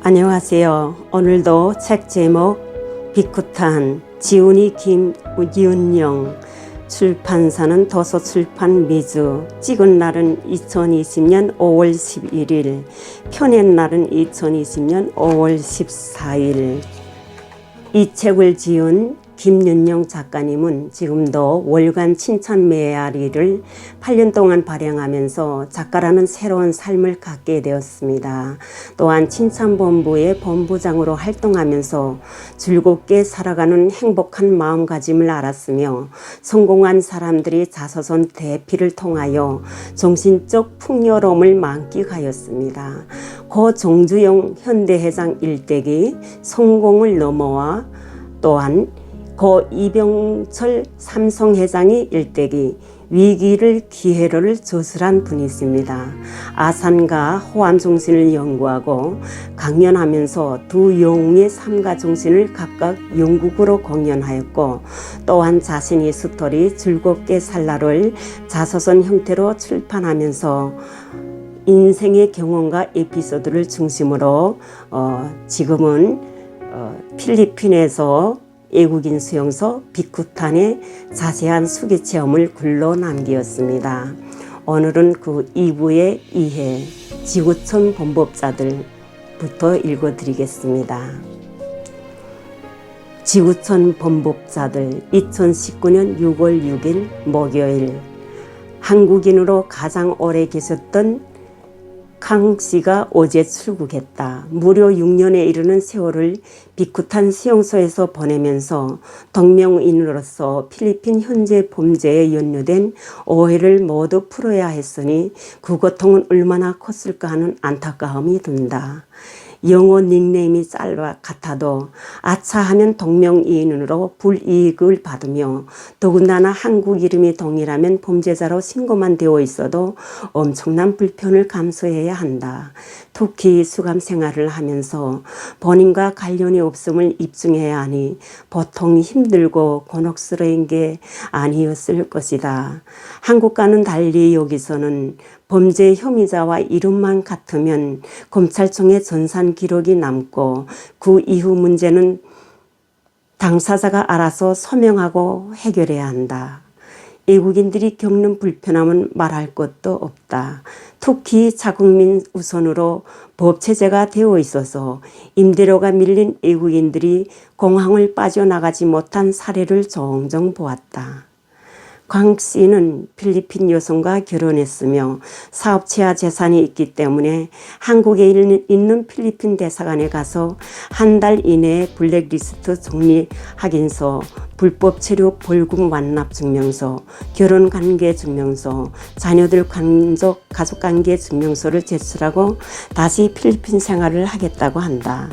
안녕하세요. 오늘도 책 제목 비쿠탄, 지훈이 김윤영, 출판사는 도서출판 미주, 찍은 날은 2020년 5월 11일, 펴낸 날은 2020년 5월 14일. 이 책을 지은 김윤영 작가님은 지금도 월간 칭찬 메아리를 8년 동안 발행하면서 작가라는 새로운 삶을 갖게 되었습니다. 또한 칭찬본부의 본부장으로 활동하면서 즐겁게 살아가는 행복한 마음가짐을 알았으며 성공한 사람들이 자서전 대피를 통하여 정신적 풍요로움을 만끽하였습니다. 고 정주영 현대회장 일대기 성공을 넘어와 또한 고 이병철 삼성회장이 일대기 위기를 기회를 조술한 분이십니다. 아산과 호암 정신을 연구하고 강연하면서 두 영웅의 삶과 정신을 각각 영국으로 공연하였고, 또한 자신이 스토리 즐겁게 살라를 자서전 형태로 출판하면서 인생의 경험과 에피소드를 중심으로 지금은 필리핀에서 외국인 수용소 비쿠탄의 자세한 수기 체험을 글로 남기었습니다. 오늘은 그 2부의 2회 지구촌 범법자들부터 읽어드리겠습니다. 지구촌 범법자들, 2019년 6월 6일 목요일. 한국인으로 가장 오래 계셨던 강 씨가 어제 출국했다. 무려 6년에 이르는 세월을 비쿠탄 수용소에서 보내면서 동명이인으로서 필리핀 현재 범죄에 연루된 오해를 모두 풀어야 했으니 그 고통은 얼마나 컸을까 하는 안타까움이 든다. 영어 닉네임이 짧아 같아도 아차하면 동명이인으로 불이익을 받으며, 더군다나 한국 이름이 동일하면 범죄자로 신고만 되어 있어도 엄청난 불편을 감수해야 한다. 특히 수감 생활을 하면서 본인과 관련이 없음을 입증해야 하니 보통 힘들고 곤혹스러운 게 아니었을 것이다. 한국과는 달리 여기서는 범죄 혐의자와 이름만 같으면 검찰청에 전산 기록이 남고 그 이후 문제는 당사자가 알아서 소명하고 해결해야 한다. 외국인들이 겪는 불편함은 말할 것도 없다. 특히 자국민 우선으로 법체제가 되어 있어서 임대료가 밀린 외국인들이 공항을 빠져나가지 못한 사례를 종종 보았다. 강 씨는 필리핀 여성과 결혼했으며 사업체와 재산이 있기 때문에 한국에 있는 필리핀 대사관에 가서 한 달 이내에 블랙리스트 정리 확인서, 불법 체류 벌금 완납 증명서, 결혼관계 증명서, 자녀들 가족관계 증명서를 제출하고 다시 필리핀 생활을 하겠다고 한다.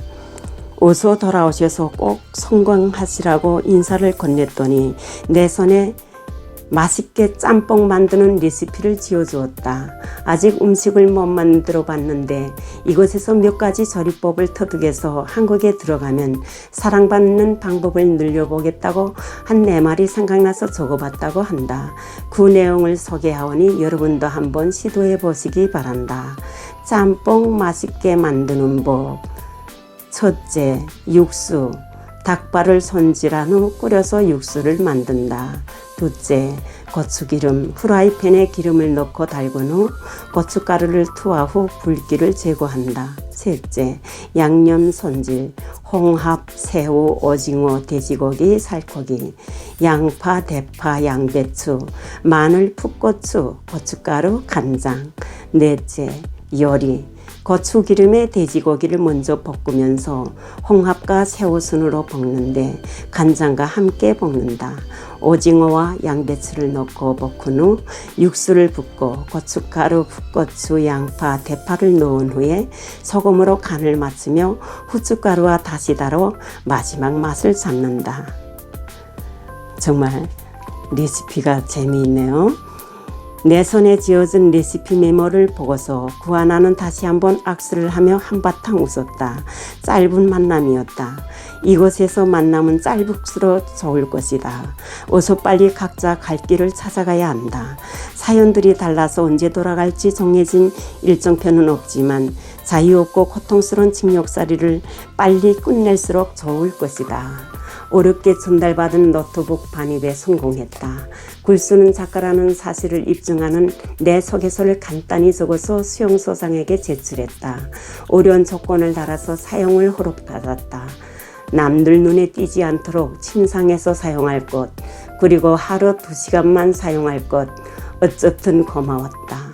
어서 돌아오셔서 꼭 성공하시라고 인사를 건넸더니 내 손에 맛있게 짬뽕 만드는 레시피를 지어주었다. 아직 음식을 못 만들어 봤는데 이곳에서 몇 가지 조리법을 터득해서 한국에 들어가면 사랑받는 방법을 늘려보겠다고 한 네 말이 생각나서 적어봤다고 한다. 그 내용을 소개하오니 여러분도 한번 시도해 보시기 바란다. 짬뽕 맛있게 만드는 법. 첫째, 육수. 닭발을 손질한 후 끓여서 육수를 만든다. 둘째, 고추기름. 프라이팬에 기름을 넣고 달군 후 고춧가루를 투하 후 불기를 제거한다. 셋째, 양념 손질. 홍합, 새우, 오징어, 돼지고기, 살코기, 양파, 대파, 양배추, 마늘, 풋고추, 고춧가루, 간장. 넷째, 요리. 고추기름에 돼지고기를 먼저 볶으면서 홍합과 새우순으로 볶는데 간장과 함께 볶는다. 오징어와 양배추를 넣고 볶은 후 육수를 붓고 고춧가루, 풋고추, 양파, 대파를 넣은 후에 소금으로 간을 맞추며 후춧가루와 다시다로 마지막 맛을 잡는다. 정말 레시피가 재미있네요. 내 손에 지어진 레시피 메모를 보고서 구하나는 다시 한번 악수를 하며 한바탕 웃었다. 짧은 만남이었다. 이곳에서 만남은 짧을수록 좋을 것이다. 어서 빨리 각자 갈 길을 찾아가야 한다. 사연들이 달라서 언제 돌아갈지 정해진 일정표는 없지만 자유 없고 고통스러운 징역살이를 빨리 끝낼수록 좋을 것이다. 어렵게 전달받은 노트북 반입에 성공했다. 굴쓰는 작가라는 사실을 입증하는 내 소개서를 간단히 적어서 수용소장에게 제출했다. 어려운 조건을 달아서 사용을 허락받았다. 남들 눈에 띄지 않도록 침상에서 사용할 것, 그리고 하루 2시간만 사용할 것, 어쨌든 고마웠다.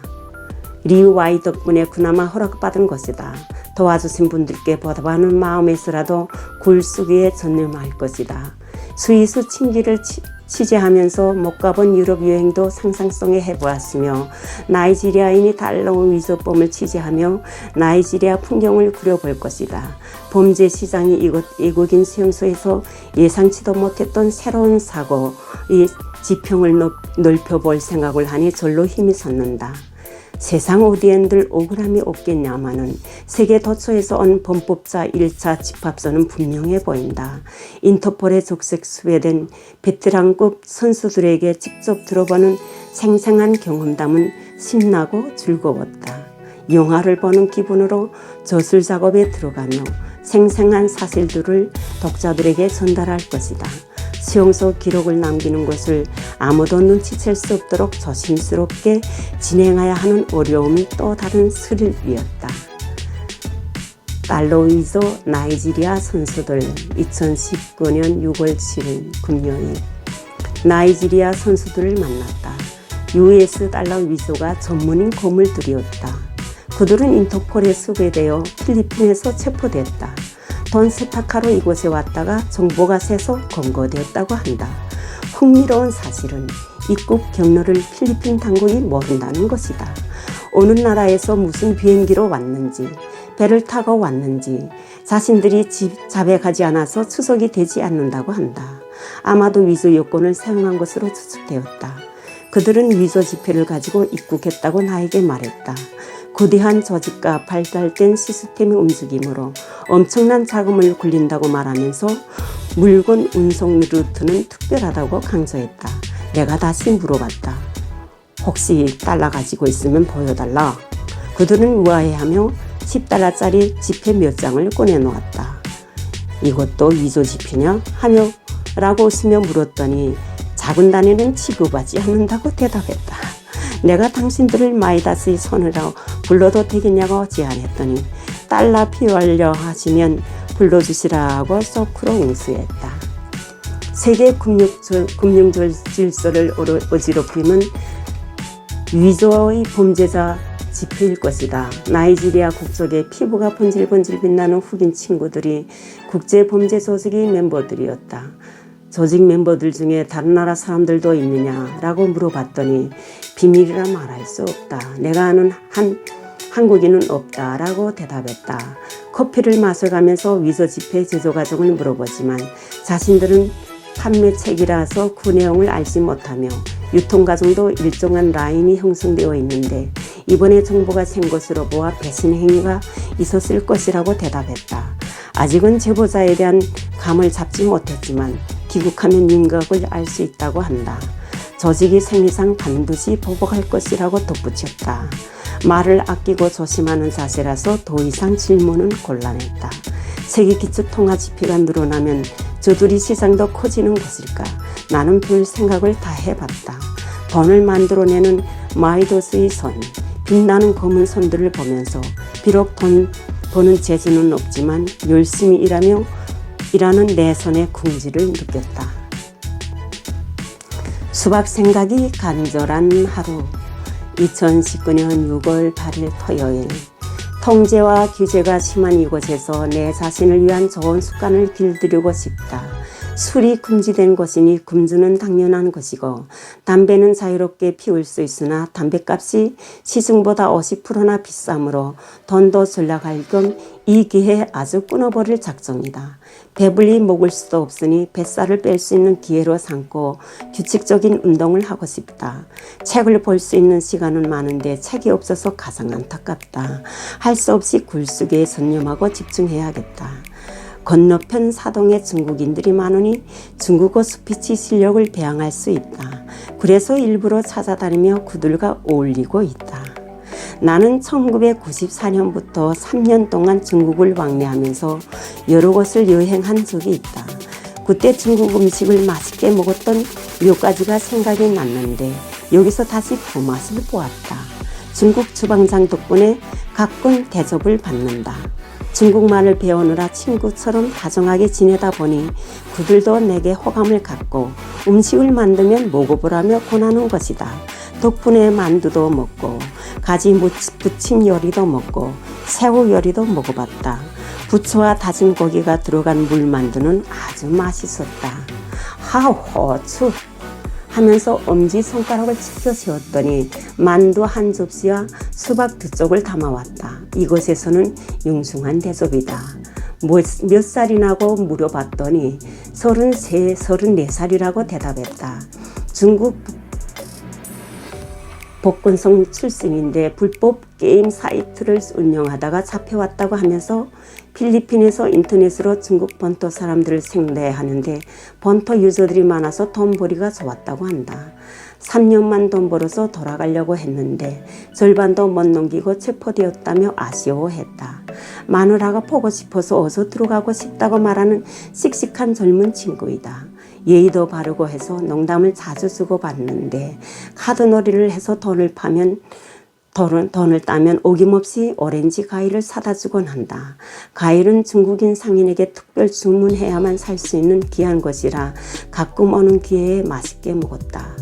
리와이 덕분에 그나마 허락받은 것이다. 도와주신 분들께 보답하는 마음에서라도 굴쓰기에 전념할 것이다. 스위스 친기를 취재하면서 못 가본 유럽 여행도 상상 속에 해보았으며 나이지리아인이 달러온 위조범을 취재하며 나이지리아 풍경을 그려볼 것이다. 범죄 시장이 이곳 외국인 수용소에서 예상치도 못했던 새로운 사고의 지평을 넓혀볼 생각을 하니 절로 힘이 솟는다. 세상 어디엔들 억울함이 없겠냐마는 세계 도처에서 온 범법자 1차 집합소는 분명해 보인다. 인터폴에 적색 수배된 베테랑급 선수들에게 직접 들어보는 생생한 경험담은 신나고 즐거웠다. 영화를 보는 기분으로 저술 작업에 들어가며 생생한 사실들을 독자들에게 전달할 것이다. 수용소 기록을 남기는 것을 아무도 눈치챌 수 없도록 조심스럽게 진행해야 하는 어려움이 또 다른 스릴이었다. 달러 위조 나이지리아 선수들 2019년 6월 7일 금요일 나이지리아 선수들을 만났다. US 달러 위조가 전문인 거물들이었다. 그들은 인터폴에 수배되어 필리핀에서 체포됐다. 돈 세탁하러 이곳에 왔다가 정보가 새서 검거되었다고 한다. 흥미로운 사실은 입국 경로를 필리핀 당국이 모른다는 것이다. 어느 나라에서 무슨 비행기로 왔는지, 배를 타고 왔는지 자신들이 자백하지 않아서 추적이 되지 않는다고 한다. 아마도 위조 요건을 사용한 것으로 추측되었다. 그들은 위조 지폐를 가지고 입국했다고 나에게 말했다. 거대한 조직과 발달된 시스템의 움직임으로 엄청난 자금을 굴린다고 말하면서 물건 운송 루트는 특별하다고 강조했다. 내가 다시 물어봤다. 혹시 달러 가지고 있으면 보여달라. 그들은 우아해하며 10달러짜리 지폐 몇 장을 꺼내놓았다. 이것도 위조 지폐냐? 하며 라고 웃으며 물었더니 작은 단위는 취급하지 않는다고 대답했다. 내가 당신들을 마이다스의 손으로 불러도 되겠냐고 제안했더니 달러 필요하려 하시면 불러주시라고 소크로 응수했다. 세계 금융 질서를 어지럽히는 위조의 범죄자 지폐일 것이다. 나이지리아 국적의 피부가 번질번질 빛나는 흑인 친구들이 국제범죄 조직의 멤버들이었다. 조직 멤버들 중에 다른 나라 사람들도 있느냐라고 물어봤더니 비밀이라 말할 수 없다. 내가 아는 한국인은 없다라고 대답했다. 커피를 마셔가면서 위조 지폐 제조 과정을 물어보지만 자신들은 판매 책이라서 그 내용을 알지 못하며 유통 과정도 일정한 라인이 형성되어 있는데 이번에 정보가 샌 것으로 보아 배신 행위가 있었을 것이라고 대답했다. 아직은 제보자에 대한 감을 잡지 못했지만 귀국하면 윤곽을 알 수 있다고 한다. 조직이 생리상 반드시 보복할 것이라고 덧붙였다. 말을 아끼고 조심하는 자세라서 더 이상 질문은 곤란했다. 세계 기초 통화 지폐가 늘어나면 저들이 시장도 커지는 것일까? 나는 별 생각을 다 해봤다. 돈을 만들어내는 마이더스의 손, 빛나는 검은 손들을 보면서 비록 돈 버는 재주는 없지만 열심히 일하는 내 손의 궁지를 느꼈다. 수박 생각이 간절한 하루 2019년 6월 8일 토요일 통제와 규제가 심한 이곳에서 내 자신을 위한 좋은 습관을 길들이고 싶다. 술이 금지된 것이니 금주는 당연한 것이고 담배는 자유롭게 피울 수 있으나 담배값이 시중보다 50%나 비싸므로 돈도 절약할 겸 이 기회에 아주 끊어버릴 작정이다. 배불리 먹을 수도 없으니 뱃살을 뺄 수 있는 기회로 삼고 규칙적인 운동을 하고 싶다. 책을 볼 수 있는 시간은 많은데 책이 없어서 가장 안타깝다. 할 수 없이 굴쓰기에 전념하고 집중해야겠다. 건너편 사동에 중국인들이 많으니 중국어 스피치 실력을 배양할 수 있다. 그래서 일부러 찾아다니며 그들과 어울리고 있다. 나는 1994년부터 3년 동안 중국을 왕래하면서 여러 곳을 여행한 적이 있다. 그때 중국 음식을 맛있게 먹었던 몇 가지가 생각이 났는데 여기서 다시 그 맛을 보았다. 중국 주방장 덕분에 가끔 대접을 받는다. 중국말을 배우느라 친구처럼 다정하게 지내다 보니 그들도 내게 호감을 갖고 음식을 만들면 먹어보라며 권하는 것이다. 덕분에 만두도 먹고 가지 부침 요리도 먹고 새우 요리도 먹어봤다. 부추와 다진 고기가 들어간 물만두는 아주 맛있었다. 하호추 하면서 엄지손가락을 치켜 세웠더니 만두 한 접시와 수박 2쪽을 담아왔다. 이곳에서는 융숭한 대접이다. 몇 살이냐고 물어봤더니 33, 34살이라고 대답했다. 중국 복근성 출신인데 불법 게임 사이트를 운영하다가 잡혀왔다고 하면서 필리핀에서 인터넷으로 중국 본토 사람들을 상대하는데 본토 유저들이 많아서 돈벌이가 좋았다고 한다. 3년만 돈 벌어서 돌아가려고 했는데 절반도 못 넘기고 체포되었다며 아쉬워했다. 마누라가 보고 싶어서 어서 들어가고 싶다고 말하는 씩씩한 젊은 친구이다. 예의도 바르고 해서 농담을 자주 주고받는데 카드놀이를 해서 돈을 따면 어김없이 오렌지 과일을 사다 주곤 한다. 과일은 중국인 상인에게 특별 주문해야만 살 수 있는 귀한 것이라 가끔 오는 기회에 맛있게 먹었다.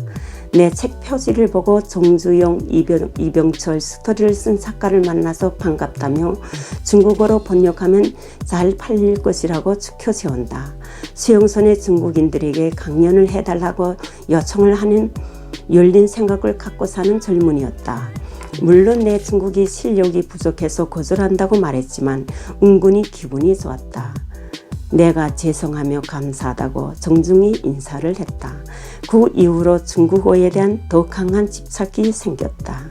내 책 표지를 보고 정주영, 이병철 스토리를 쓴 작가를 만나서 반갑다며 중국어로 번역하면 잘 팔릴 것이라고 추켜세운다. 수용소의 중국인들에게 강연을 해달라고 요청을 하는 열린 생각을 갖고 사는 젊은이였다. 물론 내 중국이 실력이 부족해서 거절한다고 말했지만 은근히 기분이 좋았다. 내가 죄송하며 감사하다고 정중히 인사를 했다. 그 이후로 중국어에 대한 더 강한 집착이 생겼다.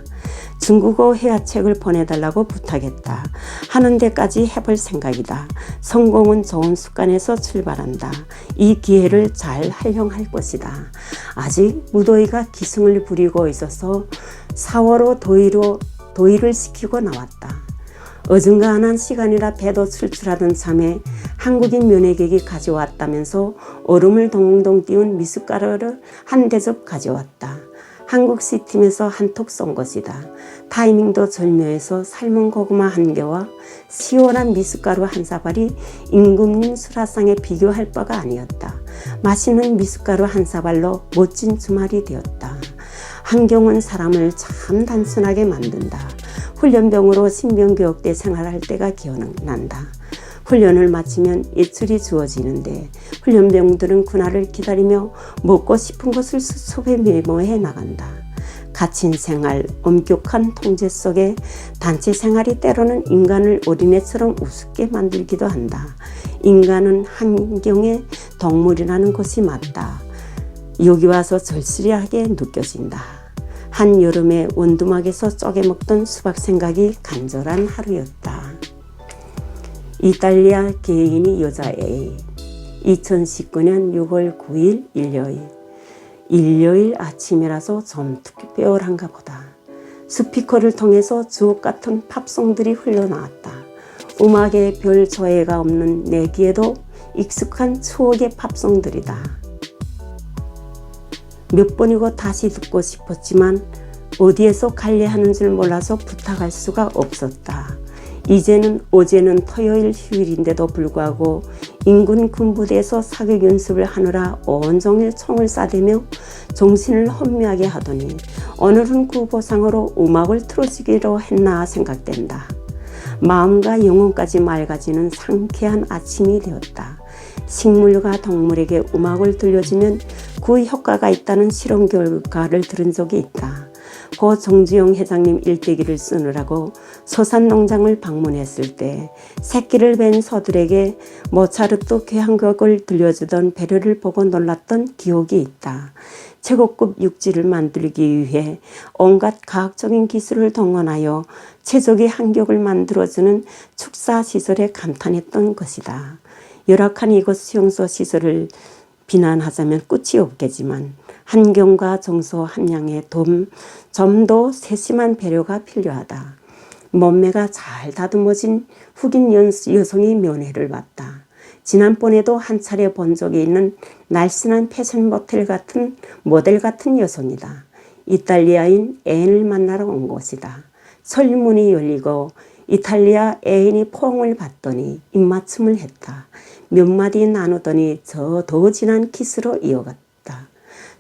중국어 회화책을 보내달라고 부탁했다. 하는 데까지 해볼 생각이다. 성공은 좋은 습관에서 출발한다. 이 기회를 잘 활용할 것이다. 아직 무더위가 기승을 부리고 있어서 4월호 더위를 식히고 나왔다. 어중간한 시간이라 배도 출출하던 참에 한국인 면회객이 가져왔다면서 얼음을 동동 띄운 미숫가루를 한 대접 가져왔다. 한국 C팀에서 한턱 쏜 것이다. 타이밍도 절묘해서 삶은 고구마 한 개와 시원한 미숫가루 한 사발이 임금님 수라상에 비교할 바가 아니었다. 맛있는 미숫가루 한 사발로 멋진 주말이 되었다. 환경은 사람을 참 단순하게 만든다. 훈련병으로 신병교육대 생활할 때가 기억난다. 훈련을 마치면 외출이 주어지는데 훈련병들은 그날을 기다리며 먹고 싶은 것을 수첩에 메모해 나간다. 갇힌 생활, 엄격한 통제 속에 단체 생활이 때로는 인간을 어린애처럼 우습게 만들기도 한다. 인간은 환경의 동물이라는 것이 맞다. 여기 와서 절실하게 느껴진다. 한여름에 원두막에서 쪼개 먹던 수박 생각이 간절한 하루였다. 이탈리아 개인이 여자 A 2019년 6월 9일 일요일 아침이라서 좀 특별한가 보다. 스피커를 통해서 주옥 같은 팝송들이 흘러나왔다. 음악에 별 조예가 없는 내 귀에도 익숙한 추억의 팝송들이다. 몇 번이고 다시 듣고 싶었지만 어디에서 갈래하는 줄 몰라서 부탁할 수가 없었다. 어제는 토요일 휴일인데도 불구하고 인근 군부대에서 사격 연습을 하느라 온종일 총을 쏴대며 정신을 혼미하게 하더니 오늘은 그 보상으로 음악을 틀어주기로 했나 생각된다. 마음과 영혼까지 맑아지는 상쾌한 아침이 되었다. 식물과 동물에게 음악을 들려주면 그 효과가 있다는 실험 결과를 들은 적이 있다. 고 정주영 회장님 일대기를 쓰느라고 소산농장을 방문했을 때 새끼를 뵌 소들에게 모차르트 교향곡을 들려주던 배려를 보고 놀랐던 기억이 있다. 최고급 육지를 만들기 위해 온갖 과학적인 기술을 동원하여 최적의 환경을 만들어주는 축사시설에 감탄했던 것이다. 열악한 이곳 수용소 시설을 비난하자면 끝이 없겠지만 환경과 정서 함량에 좀 더 세심한 배려가 필요하다. 몸매가 잘 다듬어진 흑인 여성의 면회를 봤다. 지난번에도 한 차례 본 적이 있는 날씬한 패션 모델 같은 여성이다. 이탈리아인 애인을 만나러 온 곳이다. 설문이 열리고 이탈리아 애인이 포옹을 받더니 입맞춤을 했다. 몇 마디 나누더니 더 진한 키스로 이어갔다.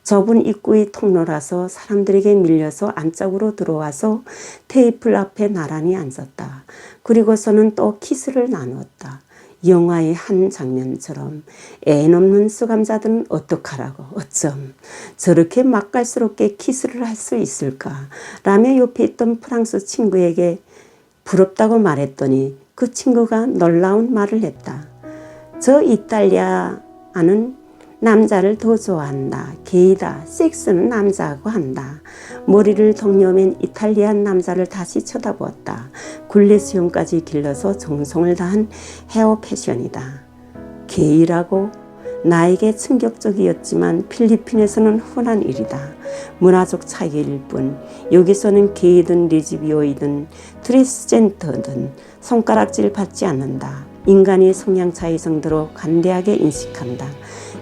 좁은 입구의 통로라서 사람들에게 밀려서 안짝으로 들어와서 테이블 앞에 나란히 앉았다. 그리고서는 또 키스를 나누었다. 영화의 한 장면처럼 애인 없는 수감자들은 어떡하라고 어쩜 저렇게 맛깔스럽게 키스를 할 수 있을까 라며 옆에 있던 프랑스 친구에게 부럽다고 말했더니 그 친구가 놀라운 말을 했다. 저 이탈리아는 남자를 더 좋아한다. 게이다. 섹스는 남자하고 한다. 머리를 동여맨 이탈리안 남자를 다시 쳐다보았다. 굴레 수염까지 길러서 정성을 다한 헤어 패션이다. 게이라고? 나에게 충격적이었지만 필리핀에서는 흔한 일이다. 문화적 차이일 뿐 여기서는 게이든 레즈비오이든 트랜스젠더든 손가락질 받지 않는다. 인간의 성향 차이 정도로 관대하게 인식한다.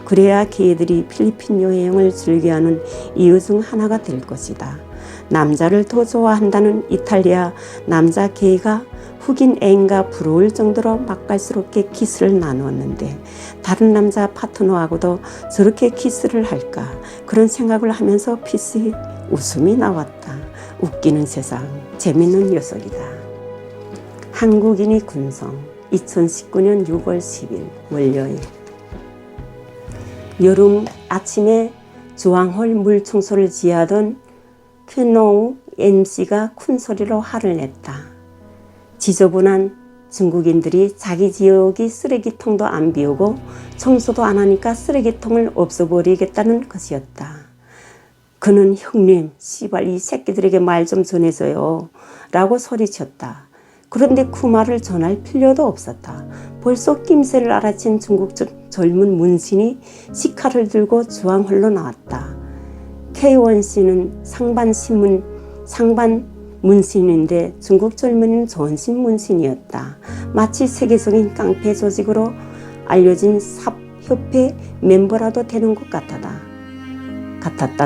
그래야 게이들이 필리핀 여행을 즐겨하는 이유 중 하나가 될 것이다. 남자를 더 좋아한다는 이탈리아 남자 게이가 흑인 애인과 부러울 정도로 맛깔스럽게 키스를 나누었는데 다른 남자 파트너하고도 저렇게 키스를 할까 그런 생각을 하면서 피스의 웃음이 나왔다. 웃기는 세상 재밌는 녀석이다. 한국인이 군성 2019년 6월 10일 월요일 여름 아침에 주황홀 물 청소를 지하던 쾌노우 MC가 큰 소리로 화를 냈다. 지저분한 중국인들이 자기 지역이 쓰레기통도 안 비우고 청소도 안 하니까 쓰레기통을 없애버리겠다는 것이었다. 그는 형님, 씨발 이 새끼들에게 말 좀 전해줘요 라고 소리쳤다. 그런데 그 말을 전할 필요도 없었다. 벌써 낌새를 알아챈 중국 젊은 문신이 시카를 들고 주황홀로 나왔다. K1씨는 상반 문신인데 중국 젊은이는 전신 문신이었다. 마치 세계적인 깡패 조직으로 알려진 삽협회 멤버라도 되는 것 같았다.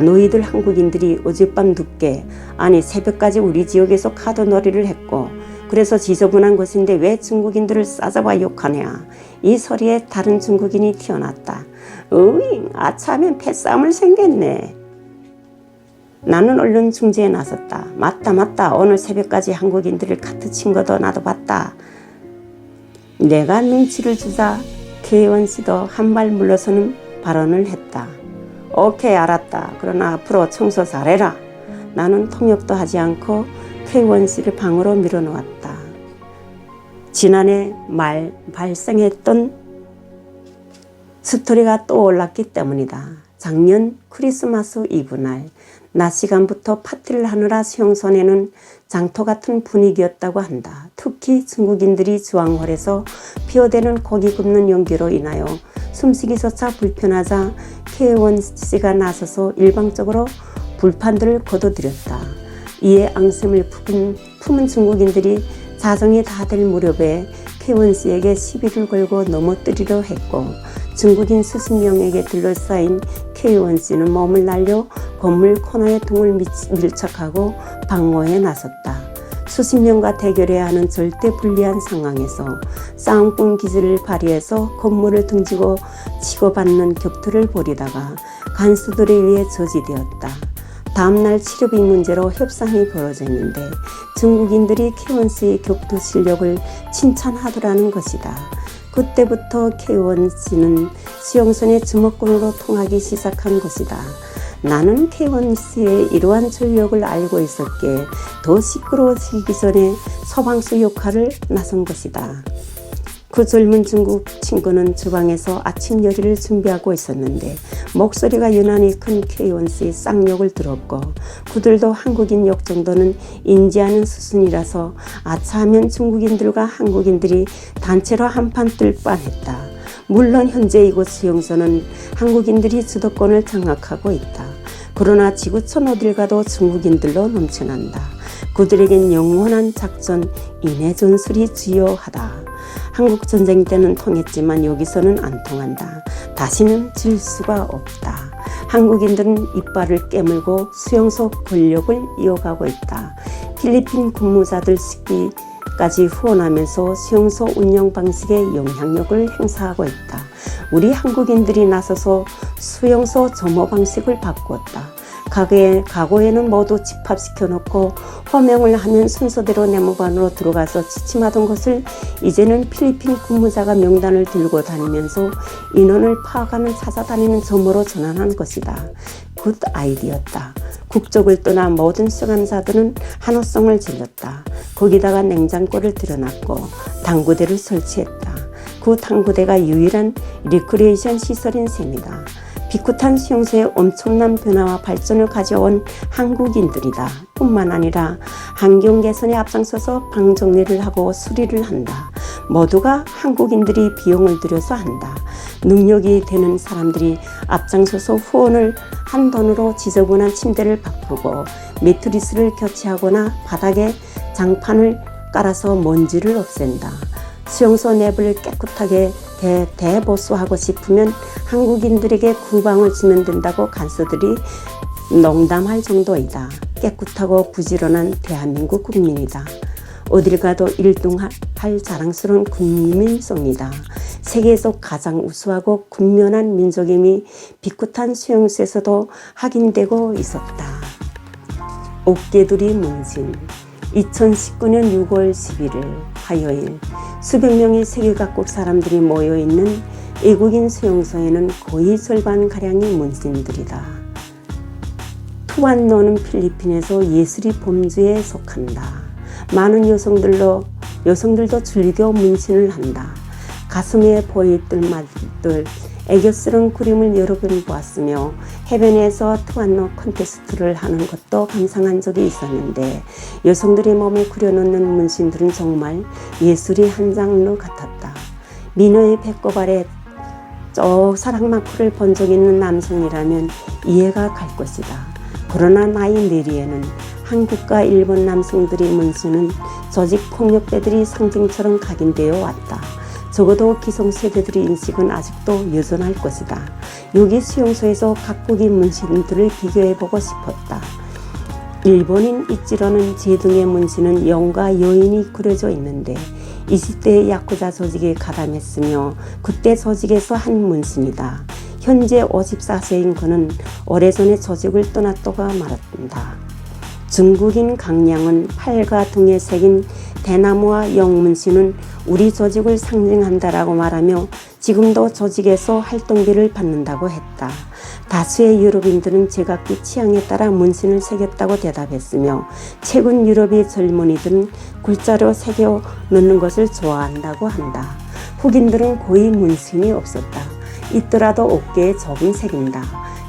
너희들 한국인들이 어젯밤 늦게 아니 새벽까지 우리 지역에서 카드놀이를 했고 그래서 지저분한 것인데 왜 중국인들을 싸잡아 욕하냐. 이 소리에 다른 중국인이 튀어났다. 으잉 아차하면 패싸움을 생겼네. 나는 얼른 중재에 나섰다. 맞다 오늘 새벽까지 한국인들을 카트 친 것도 나도 봤다. 내가 눈치를 주자 K1씨도 한 발 물러서는 발언을 했다. 오케이 알았다. 그러나 앞으로 청소 잘해라. 나는 통역도 하지 않고 K1씨를 방으로 밀어놓았다. 지난해 말 발생했던 스토리가 떠올랐기 때문이다. 작년 크리스마스 이브 날 낮 시간부터 파티를 하느라 수용소에는 장터 같은 분위기였다고 한다. 특히 중국인들이 주황홀에서 피어대는 고기 굽는 연기로 인하여 숨쉬기조차 불편하자 K1씨가 나서서 일방적으로 불판들을 걷어들였다. 이에 앙심을 품은 중국인들이 자정이 다 될 무렵에 K1씨에게 시비를 걸고 넘어뜨리려 했고 중국인 수십 명에게 둘러싸인 K1씨는 몸을 날려 건물 코너에 등을 밀착하고 방어에 나섰다. 수십 명과 대결해야 하는 절대 불리한 상황에서 싸움꾼 기질을 발휘해서 건물을 등지고 치고받는 격투를 벌이다가 간수들에 의해 저지되었다. 다음날 치료비 문제로 협상이 벌어졌는데 중국인들이 K1씨의 격투 실력을 칭찬하더라는 것이다. 그때부터 K1C는 수용선의 주목권으로 통하기 시작한 것이다. 나는 K1C의 이러한 전력을 알고 있었기에 더 시끄러워지기 전에 서방수 역할을 나선 것이다. 그 젊은 중국 친구는 주방에서 아침 요리를 준비하고 있었는데 목소리가 유난히 큰 K1C의 쌍욕을 들었고 그들도 한국인 욕 정도는 인지하는 수준이라서 아차하면 중국인들과 한국인들이 단체로 한판 뜰 뻔했다. 물론 현재 이곳 수용소는 한국인들이 주도권을 장악하고 있다. 그러나 지구촌 어딜 가도 중국인들로 넘쳐난다. 그들에겐 영원한 작전 인해 전술이 주요하다. 한국 전쟁 때는 통했지만 여기서는 안 통한다. 다시는 질 수가 없다. 한국인들은 이빨을 깨물고 수용소 권력을 이어가고 있다. 필리핀 근무자들 식비까지 후원하면서 수용소 운영 방식에 영향력을 행사하고 있다. 우리 한국인들이 나서서 수용소 점호 방식을 바꾸었다. 과거에는 모두 집합시켜놓고 호명을 하면 순서대로 네모반으로 들어가서 취침하던 것을 이제는 필리핀 근무자가 명단을 들고 다니면서 인원을 파악하는 찾아다니는 점호로 전환한 것이다. 굿 아이디어다. 국적을 떠나 모든 수감자들은 한호성을 질렀다. 거기다가 냉장고를 들여놨고 당구대를 설치했다. 그 당구대가 유일한 리크리에이션 시설인 셈이다. 비쿠탄 수용소의 엄청난 변화와 발전을 가져온 한국인들이다. 뿐만 아니라 환경 개선에 앞장서서 방 정리를 하고 수리를 한다. 모두가 한국인들이 비용을 들여서 한다. 능력이 되는 사람들이 앞장서서 후원을 한 돈으로 지저분한 침대를 바꾸고 매트리스를 교체하거나 바닥에 장판을 깔아서 먼지를 없앤다. 수용소 내부를 깨끗하게 대보수하고 싶으면 한국인들에게 구방을 주면 된다고 간수들이 농담할 정도이다. 깨끗하고 부지런한 대한민국 국민이다. 어딜 가도 1등할 자랑스러운 국민성이다. 세계에서 가장 우수하고 군면한 민족임이 비쿠탄 수용소에서도 확인되고 있었다. 옥개두리 문신 2019년 6월 11일 화요일 수백 명의 세계 각국 사람들이 모여있는 외국인 수용소에는 거의 절반가량이 문신들이다. 투안노는 필리핀에서 예술이 범주에 속한다. 많은 여성들도 즐겨 문신을 한다. 가슴에 보일 뜰마들 애교스러운 그림을 여러 번 보았으며 해변에서 투안노 콘테스트를 하는 것도 감상한 적이 있었는데 여성들의 몸에 그려놓는 문신들은 정말 예술의 한 장르 같았다. 민호의 배꼽 아래 저 사랑마크를 본 적 있는 남성이라면 이해가 갈 것이다. 그러나 나이 내리에는 한국과 일본 남성들의 문신은 조직폭력배들이 상징처럼 각인되어 왔다. 적어도 기성세대들의 인식은 아직도 여전할 것이다. 여기 수용소에서 각국의 문신들을 비교해보고 싶었다. 일본인 이치로는 제 등의 문신은 영과 여인이 그려져 있는데 20대의 야쿠자 조직에 가담했으며 그때 조직에서 한 문신이다. 현재 54세인 그는 오래전에 조직을 떠났다가 말한다. 중국인 강량은 팔과 등에 새긴 대나무와 영문신은 우리 조직을 상징한다라고 말하며 지금도 조직에서 활동비를 받는다고 했다. 다수의 유럽인들은 제각기 취향에 따라 문신을 새겼다고 대답했으며 최근 유럽의 젊은이들은 글자로 새겨 넣는 것을 좋아한다고 한다. 흑인들은 거의 문신이 없었다. 있더라도 어깨에 조금 새긴다.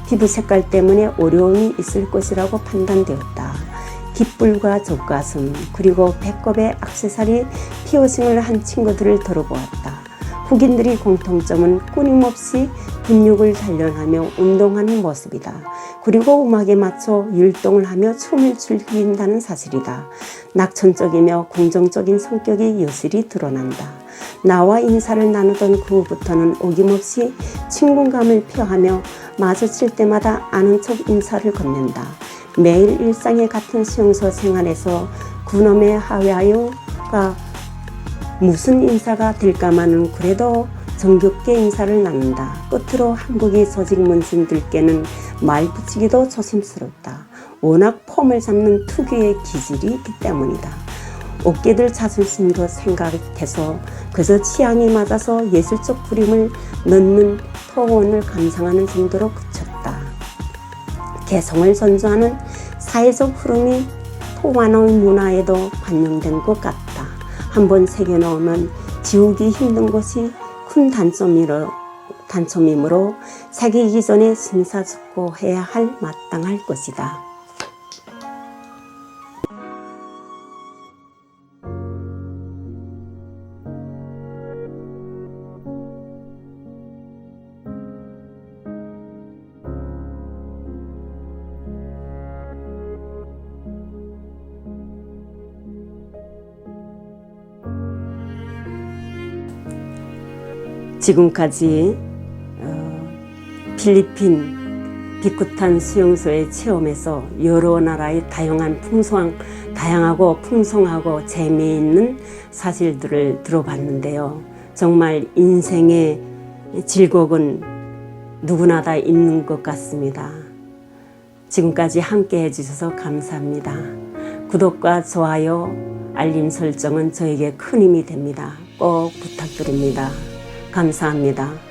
피부 색깔 때문에 어려움이 있을 것이라고 판단되었다. 깃불과 젖가슴 그리고 배꼽에 액세서리 피어싱을 한 친구들을 들어보았다. 흑인들의 공통점은 끊임없이 근육을 단련하며 운동하는 모습이다. 그리고 음악에 맞춰 율동을 하며 춤을 즐긴다는 사실이다. 낙천적이며 긍정적인 성격이 여실히 드러난다. 나와 인사를 나누던 그 후부터는 어김없이 친근감을 표하며 마주칠 때마다 아는 척 인사를 건넨다. 매일 일상의 같은 수용소 생활에서 그놈의 하와요가 무슨 인사가 될까마는 그래도 정겹게 인사를 나눈다. 끝으로 한국의 조직 문신들께는 말 붙이기도 조심스럽다. 워낙 폼을 잡는 특유의 기질이 있기 때문이다. 옷깃을 자존심으로 생각해서 그저 취향이 맞아서 예술적 그림을 넣는 토원을 감상하는 정도로 그쳤다. 개성을 전수하는 사회적 흐름이 토완의 문화에도 반영된 것 같다. 한번 새겨넣으면 지우기 힘든 것이 큰 단점이므로 새기기 전에 심사숙고해야 할 마땅할 것이다. 지금까지 필리핀 비쿠탄 수용소의 체험에서 여러 나라의 다양하고 풍성하고 재미있는 사실들을 들어봤는데요. 정말 인생의 즐거움은 누구나 다 있는 것 같습니다. 지금까지 함께 해주셔서 감사합니다. 구독과 좋아요, 알림 설정은 저에게 큰 힘이 됩니다. 꼭 부탁드립니다. 감사합니다.